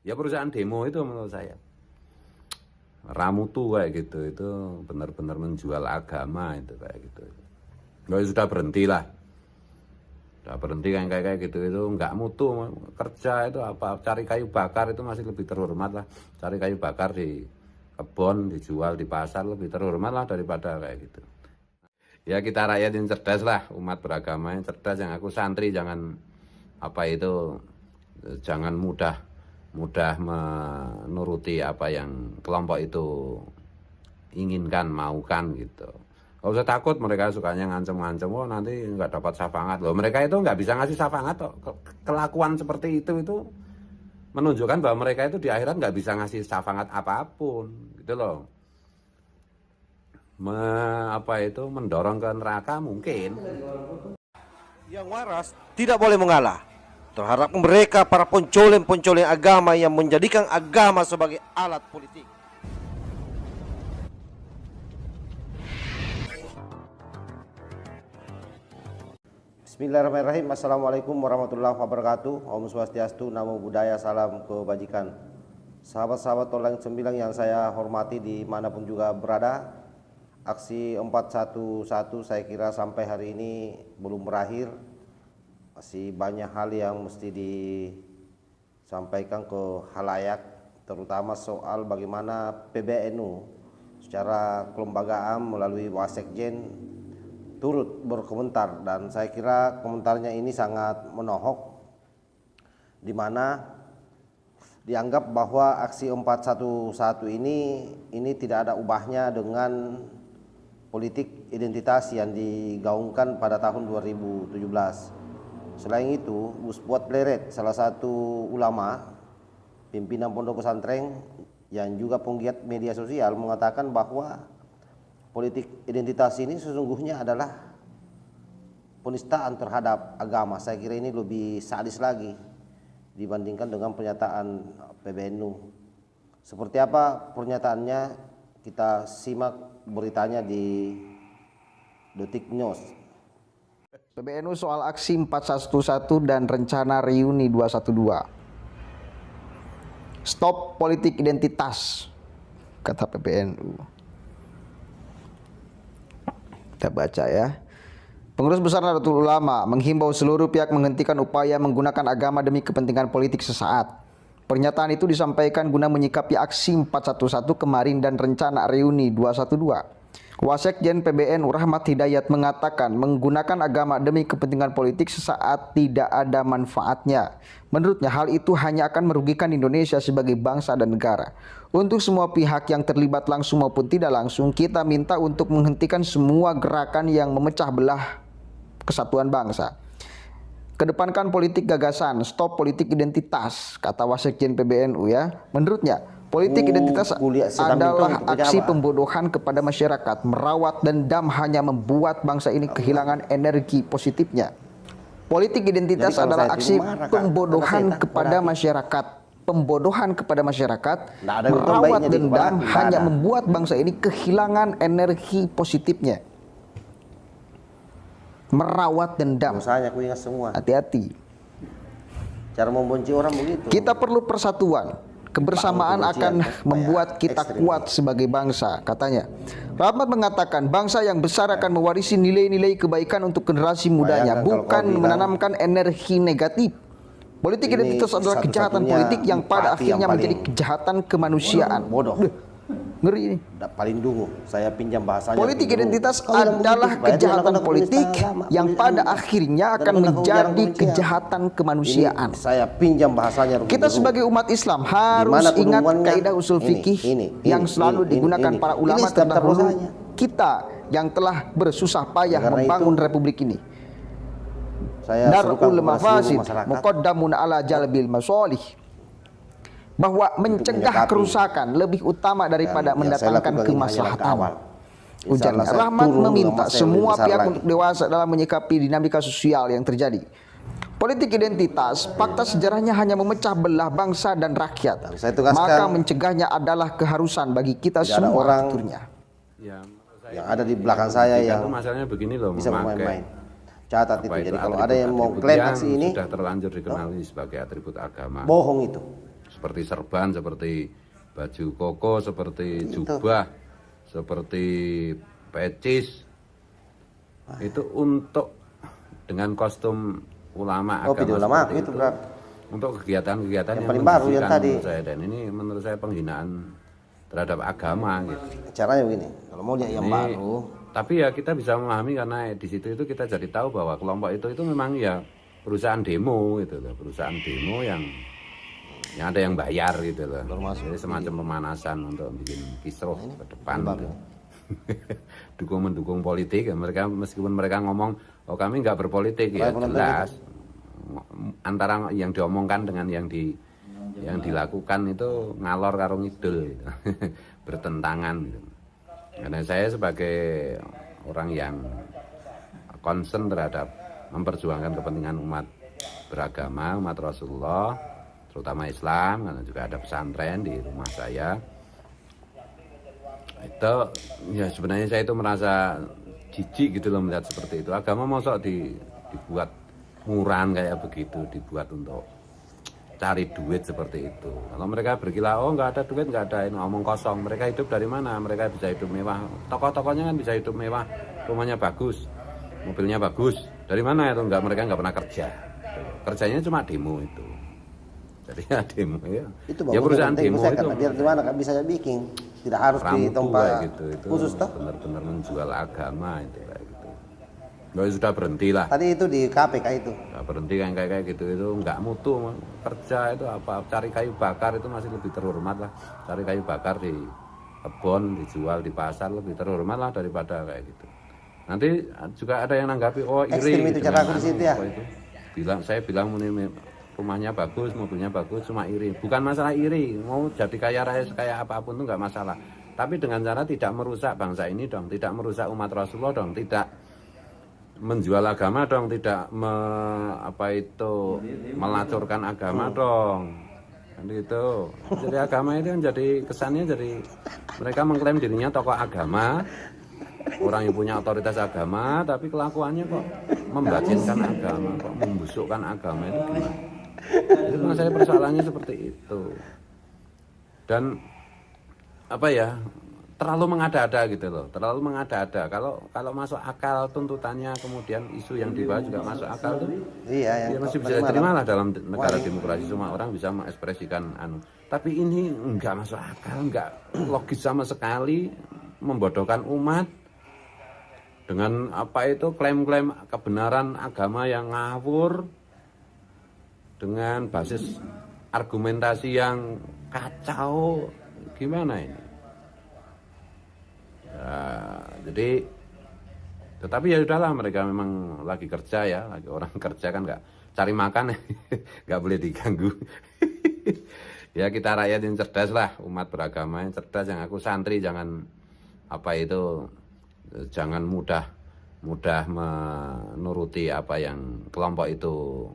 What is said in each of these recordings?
Ya perusahaan demo itu menurut saya ramutu kayak gitu, itu benar-benar menjual agama itu kayak gitu. Ya sudah berhentilah, udah berhenti kan kayak gitu, itu nggak mutu. Kerja itu apa, cari kayu bakar itu masih lebih terhormat lah, cari kayu bakar di kebun dijual di pasar lebih terhormat lah daripada kayak gitu. Ya kita rakyat yang cerdas lah, umat beragama yang cerdas, yang aku santri jangan apa itu, jangan mudah menuruti apa yang kelompok itu inginkan, maukan gitu. Gak usah takut, mereka sukanya ngancem-ngancem, oh nanti nggak dapat syafaat loh. Mereka itu nggak bisa ngasih syafaat kok. Kelakuan seperti itu menunjukkan bahwa mereka itu di akhirat nggak bisa ngasih syafaat apapun gitu loh. Mendorong ke neraka mungkin. Yang waras tidak boleh mengalah terhadap mereka para pencoleng-pencoleng agama yang menjadikan agama sebagai alat politik. Bismillahirrahmanirrahim. Assalamualaikum warahmatullahi wabarakatuh. Om Swastiastu, Namo Buddhaya, salam kebajikan. Sahabat-sahabat Online 9 yang saya hormati dimanapun juga berada, aksi 411 saya kira sampai hari ini belum berakhir. Masih banyak hal yang mesti disampaikan ke khalayak, terutama soal bagaimana PBNU secara kelembagaan melalui Wasekjen turut berkomentar, dan saya kira komentarnya ini sangat menohok, di mana dianggap bahwa aksi 411 ini tidak ada ubahnya dengan politik identitas yang digaungkan pada tahun 2017. Selain itu, Gus Fuad Pleret, salah satu ulama, pimpinan pondok pesantren yang juga penggiat media sosial, mengatakan bahwa politik identitas ini sesungguhnya adalah penistaan terhadap agama. Saya kira ini lebih sadis lagi dibandingkan dengan pernyataan PBNU. Seperti apa pernyataannya? Kita simak beritanya di Detik News. PBNU soal aksi 411 dan rencana reuni 212. Stop politik identitas, kata PBNU. Kita baca ya. Pengurus Besar Nahdlatul Ulama menghimbau seluruh pihak menghentikan upaya menggunakan agama demi kepentingan politik sesaat. Pernyataan itu disampaikan guna menyikapi aksi 411 kemarin dan rencana reuni 212. Wasekjen PBNU Rahmat Hidayat mengatakan menggunakan agama demi kepentingan politik sesaat tidak ada manfaatnya. Menurutnya hal itu hanya akan merugikan Indonesia sebagai bangsa dan negara. Untuk semua pihak yang terlibat langsung maupun tidak langsung, kita minta untuk menghentikan semua gerakan yang memecah belah kesatuan bangsa. Kedepankan politik gagasan, stop politik identitas, kata Wasekjen PBNU ya. Menurutnya, politik identitas adalah aksi pembodohan kepada masyarakat. Merawat dendam hanya membuat bangsa ini kehilangan energi positifnya. Politik identitas adalah aksi pembodohan kepada masyarakat. Pembodohan kepada masyarakat, merawat dendam hanya membuat bangsa ini kehilangan energi positifnya. Merawat dendam. Aku ingat semua. Hati-hati. Cara membenci orang begitu. Kita perlu persatuan. Kebersamaan akan membuat kita kuat sebagai bangsa, katanya. Rahmat mengatakan bangsa yang besar akan mewarisi nilai-nilai kebaikan untuk generasi mudanya, bukan menanamkan energi negatif. Politik identitas adalah kejahatan politik yang pada akhirnya menjadi kejahatan kemanusiaan. Bodoh. Ngeri ini. Paling dungu, saya pinjam bahasanya. Politik identitas adalah kejahatan politik yang pada akhirnya akan menjadi kejahatan kemanusiaan. Saya pinjam bahasanya. Kita sebagai umat Islam harus ingat kaidah usul fikih yang selalu digunakan para ulama terdahulu kita yang telah bersusah payah membangun republik ini. Darul mafasid muqaddamun ala jalbil masalih. Bahwa mencegah kerusakan lebih utama daripada mendatangkan kemaslahatan. Ujarnya. Rahmat meminta semua pihak untuk dewasa dalam menyikapi dinamika sosial yang terjadi. Politik identitas, fakta sejarahnya hanya memecah belah bangsa dan rakyat. Maka mencegahnya adalah keharusan bagi kita semua aturnya. Yang ada di belakang saya yang itu masalahnya begini loh, bisa main-main. Catat itu. Jadi kalau ada yang mau klaim aksi ini sudah terlanjur dikenali sebagai atribut agama. Bohong itu. seperti serban, seperti baju koko, seperti jubah, seperti pecis. Itu untuk dengan kostum ulama Oh, video agama ulama seperti itu berat. untuk kegiatan-kegiatan yang paling baru yang menjijikan tadi. menurut saya, dan ini menurut saya penghinaan terhadap agama gitu. Caranya begini, kalau mau lihat yang Ini, baru, tapi ya kita bisa memahami karena di situ itu kita jadi tahu bahwa kelompok itu memang ya perusahaan demo gitu loh, perusahaan demo yang ada yang bayar gitu loh. Jadi semacam pemanasan untuk bikin kisruh ke depan gitu. Mendukung politik ya, mereka meskipun mereka ngomong oh kami nggak berpolitik ya jelas antara yang diomongkan dengan yang dilakukan itu ngalor karo ngidul gitu. Bertentangan gitu. Karena saya sebagai orang yang concern terhadap memperjuangkan kepentingan umat beragama, umat Rasulullah, terutama Islam, karena juga ada pesantren di rumah saya. Itu ya sebenarnya saya itu merasa jijik gitu loh melihat seperti itu. Agama mosok dibuat murahan kayak begitu, dibuat untuk cari duit seperti itu. Kalau mereka berkilah, oh nggak ada duit, nggak ada, ini omong kosong. Mereka hidup dari mana? Mereka bisa hidup mewah. Tokoh-tokohnya kan bisa hidup mewah, rumahnya bagus, mobilnya bagus. Dari mana itu? Mereka nggak pernah kerja. Kerjanya cuma demo itu. Jadi ya demo ya. itu ya perusahaan demo itu. Biar di mana kan bisa bikin, tidak harus di tempat gitu, itu khusus toh. benar-benar menjual agama itu kayak gitu. Nggak sudah berhenti lah. Tadi itu di KPK itu. Nggak berhenti kayak gitu itu nggak mutu, kerja itu apa cari kayu bakar itu masih lebih terhormat lah. Cari kayu bakar di kebun dijual di pasar lebih terhormat lah daripada kayak gitu. Nanti juga ada yang nanggapi oh iri. Ekstrim itu cara aku di situ ya. Saya bilang rumahnya bagus, mobilnya bagus, cuma iri. Bukan masalah iri, mau jadi kaya raya kayak apapun itu nggak masalah. Tapi dengan cara tidak merusak bangsa ini dong, tidak merusak umat Rasulullah dong, tidak menjual agama dong, tidak melacurkan agama dong. Kan gitu. Jadi agama itu kan jadi kesannya jadi mereka mengklaim dirinya tokoh agama, orang yang punya otoritas agama, tapi kelakuannya kok membajinkan agama, kok membusukkan agama itu gimana? Itu menurut saya persoalannya seperti itu. Dan apa ya, terlalu mengada-ada gitu loh, terlalu mengada-ada. Kalau masuk akal tuntutannya, kemudian isu yang dibahas juga masuk akal tuh, iya, ya masih bisa diterima lah dalam negara demokrasi, semua orang bisa mengekspresikan Tapi ini enggak masuk akal, enggak logis sama sekali, membodohkan umat dengan klaim-klaim kebenaran agama yang ngawur, dengan basis argumentasi yang kacau, gimana ini? Ya, jadi, tetapi ya udahlah, mereka memang lagi kerja ya, lagi orang kerja kan nggak cari makan, nggak boleh diganggu. Ya kita rakyat yang cerdas lah, umat beragama yang cerdas, yang aku santri jangan jangan mudah menuruti apa yang kelompok itu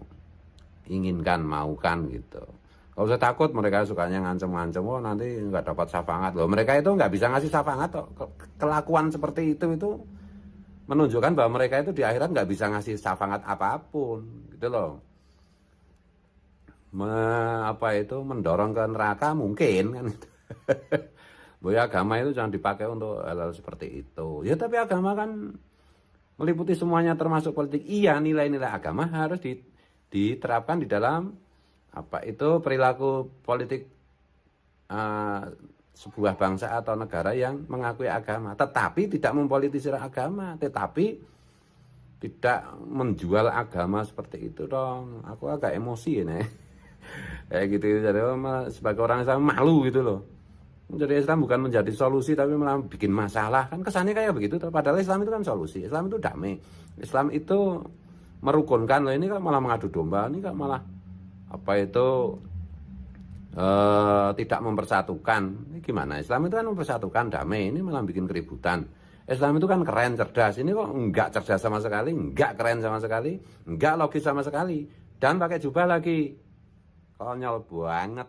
inginkan, maukan gitu. Gak usah takut, mereka sukanya ngancem-ngancem, oh nanti nggak dapat syafaat loh. Mereka itu nggak bisa ngasih syafaat kok. Kelakuan seperti itu menunjukkan bahwa mereka itu di akhirat nggak bisa ngasih syafaat apapun, gitu loh. Mendorong ke neraka mungkin kan. Bahwa agama itu jangan dipakai untuk hal-hal seperti itu. Ya tapi agama kan meliputi semuanya termasuk politik. Iya, nilai-nilai agama harus diterapkan di dalam perilaku politik sebuah bangsa atau negara yang mengakui agama, tetapi tidak mempolitisir agama, tetapi tidak menjual agama seperti itu dong. Aku agak emosi ini. Kayak gitu, jadi sebagai orang Islam malu gitu loh. Jadi Islam bukan menjadi solusi tapi malah bikin masalah, kan kesannya kayak begitu. Padahal Islam itu kan solusi, Islam itu damai, Islam itu merukunkan. Loh ini kan malah mengadu domba, ini kan malah tidak mempersatukan. Ini gimana? Islam itu kan mempersatukan, damai, ini malah bikin keributan. Islam itu kan keren, cerdas, ini kok enggak cerdas sama sekali, enggak keren sama sekali, enggak logis sama sekali, dan pakai jubah lagi, konyol banget.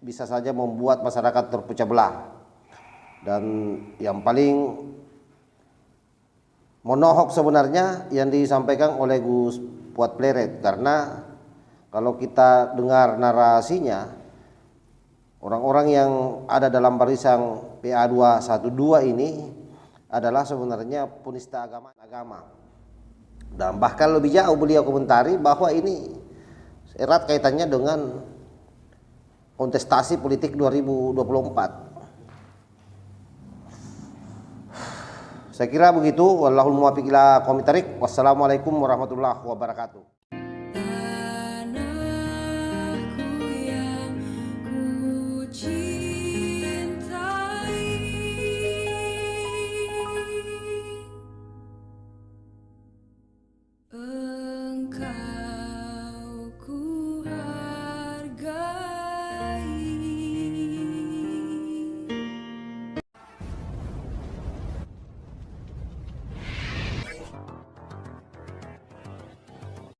Bisa saja membuat masyarakat terpecah belah. Dan yang paling monohok sebenarnya yang disampaikan oleh Gus Fuad Pleret, karena kalau kita dengar narasinya orang-orang yang ada dalam barisan PA212 ini adalah sebenarnya penista agama. Dan bahkan lebih jauh beliau komentari bahwa ini erat kaitannya dengan kontestasi politik 2024. Saya kira begitu. Wallahul muwaffiq ila aqwamit thoriq. Wassalamualaikum warahmatullahi wabarakatuh.